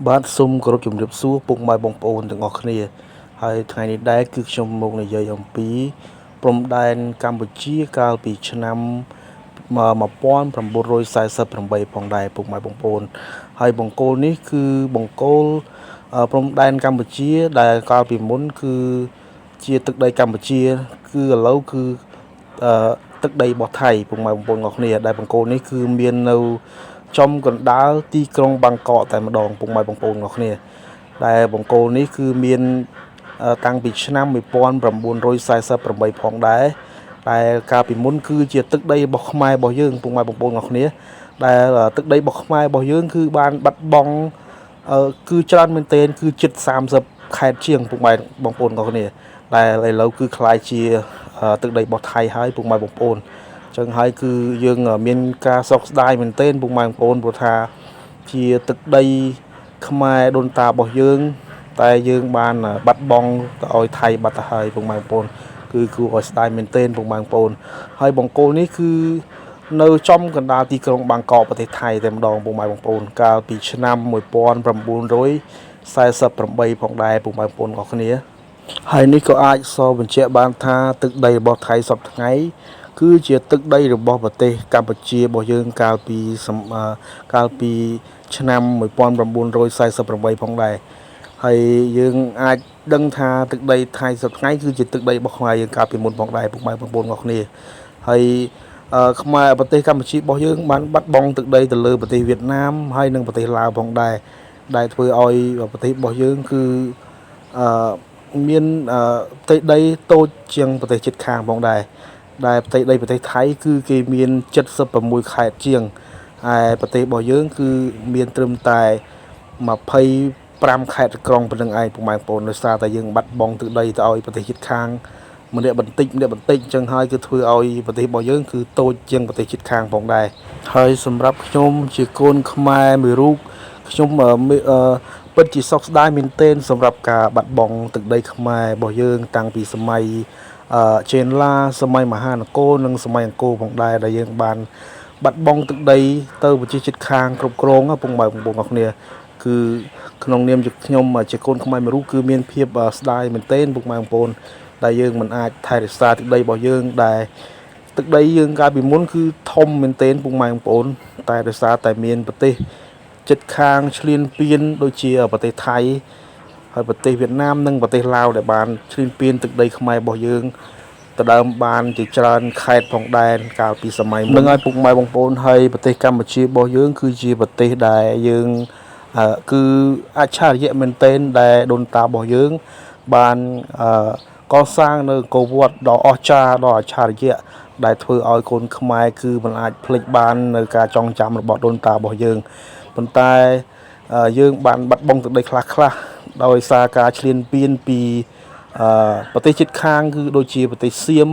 បាទសូមគោរពជំរាបសួរពុកម៉ែបងប្អូនទាំងអស់គ្នាហើយថ្ងៃនេះដែរគឺខ្ញុំមកនិយាយអំពីព្រំដែនកម្ពុជាកាលពីឆ្នាំ1948ផងដែរពុកម៉ែបងប្អូនហើយបង្គោលនេះគឺបង្គោលព្រំដែនកម្ពុជាដែលកាលពីមុនគឺជាទឹកដីកម្ពុជាគឺឥឡូវគឺទឹកដីរបស់ថៃពុកម៉ែបងប្អូនអរគ្នាដែលបង្គោលនេះគឺមាននៅចំកណ្ដាលទីក្រុងបាងកកតែម្ដងពុកម៉ែបងប្អូនអរគ្នាដែលបង្គោលនេះគឺមានតាំងពីឆ្នាំ1948ផងដែរដែលកាលពីមុនគឺជាទឹកដីរបស់ខ្មែររបស់យើងពុកម៉ែបងប្អូនអរគ្នាដែលទឹកដីរបស់ខ្មែររបស់យើងគឺបានបាត់បង់គឺច្រើនមែនទែនគឺជិត30ខេត្តជាងពុកម៉ែបងប្អូនអរគ្នាដែលឥឡូវគឺคล้ายជាទឹកដីរបស់ថៃហើយពុកម៉ែបងប្អូនអញ្ចឹងហើយគឺយើងមានការសោកស្ដាយមែនទែនពុកម៉ែបងប្អូនព្រោះថាជាទឹកដីខ្មែរដូនតារបស់យើងតែយើងបានបាត់បង់ទៅឲ្យថៃបាត់ទៅហើយពុកម៉ែបងប្អូនគឺគួរឲ្យស្ដាយមែនទែនពុកម៉ែបងប្អូនហើយបង្គោលនេះគឺនៅចំកណ្ដាលទីក្រុងបាងកកប្រទេសថៃតែម្ដងពុកម៉ែបងប្អូនកាលពីឆ្នាំ1948ផងដែរពុកម៉ែបងប្អូនអរគ្នាហើយនេះក៏អាចសបញ្ជាក់បានថាទឹកដីរបស់ថៃសពថ្ងៃគឺជាទឹកដីរបស់ប្រទេសកម្ពុជារបស់យើងកាលពីឆ្នាំ1948ផងដែរហើយយើងអាចដឹងថាទឹកដីថៃសពថ្ងៃគឺជាទឹកដីរបស់ខ្មែរយើងកាលពីមុនផងដែរពុកម៉ែបងប្អូនអរគ្នាហើយខ្មែរប្រទេសកម្ពុជារបស់យើងបានបាត់បង់ទឹកដីទៅលើប្រទេសវៀតណាមហើយនិងប្រទេសឡាវផងដែរដែលធ្វើឲ្យប្រទេសរបស់យើងគឺមានផ្ទៃដីតូចជាងប្រទេសជិតខាងផងដែរដែលផ្ទៃដីប្រទេសថៃគឺគេមាន76ខេត្តជាងហើយប្រទេសរបស់យើងគឺមានត្រឹមតែ25ខេត្តក្រុងប៉ុណ្្នឹងឯងពុកម៉ែបងប្អូនដោយសារតែយើងបាត់បង់ទឹកដីទៅឲ្យប្រទេសជិតខាងម្នាក់បន្តិចម្នាក់បន្តិចអញ្ចឹងហើយគឺធ្វើឲ្យប្រទេសរបស់យើងគឺតូចជាងប្រទេសជិតខាងផងដែរហើយសម្រាប់ខ្ញុំជាកូនខ្មែរមួយរូបខ្ញុំពិតជាសោកស្ដាយមែនទែនសម្រាប់ការបាត់បង់ទឹកដីខ្មែររបស់យើងតាំងពីសម័យចេនឡាសម័យមហានគរនិងសម័យអង្គរផងដែរដែលយើងបានបាត់បង់ទឹកដីទៅប្រជាជាតិខាងគ្រប់គ្រងពុកម៉ែបងប្អូនអរគ្នាគឺក្នុងនាមជាខ្ញុំជាកូនខ្មែរមួយរូបគឺមានភាពស្ដាយមែនទែនពុកម៉ែបងប្អូនដែលយើងមិនអាចថែរក្សាទឹកដីរបស់យើងដែលទឹកដីយើងកាលពីមុនគឺធំមែនទែនពុកម៉ែបងប្អូនតែដោយសារតែមានប្រទេសជិតខាងឈ្លានពានដូចជាប្រទេសថៃហើយប្រទេសវៀតណាមនិងប្រទេសឡាវដែលបានឈ្លានពានទឹកដីខ្មែររបស់យើងទៅដើមបានជាច្រើនខេត្តផងដែរកាលពីសម័យមុននឹងឲ្យពុកម៉ែបងប្អូនហើយប្រទេសកម្ពុជារបស់យើងគឺជាប្រទេសដែលយើងគឺអច្ឆរិយៈមែនទែនដែលដូនតារបស់យើងបានកសាងនៅអង្គរវត្តដ៏អស្ចារ្យដ៏អច្ឆរិយៈដែលធ្វើឲ្យកូនខ្មែរគឺមិនអាចភ្លេចបាននៅការចងចាំរបស់ដូនតារបស់យើងប៉ុន្តែយើងបានបាត់បង់ទឹកដីខ្លះដោយសារការឈ្លានពានពីប្រទេសជិតខាងគឺដូចជាប្រទេសសៀម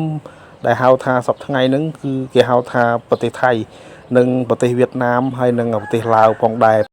ដែលហៅថាសពថ្ងៃហ្នឹងគឺគេហៅថាប្រទេសថៃនិងប្រទេសវៀតណាមហើយនិងប្រទេសឡាវផងដែរ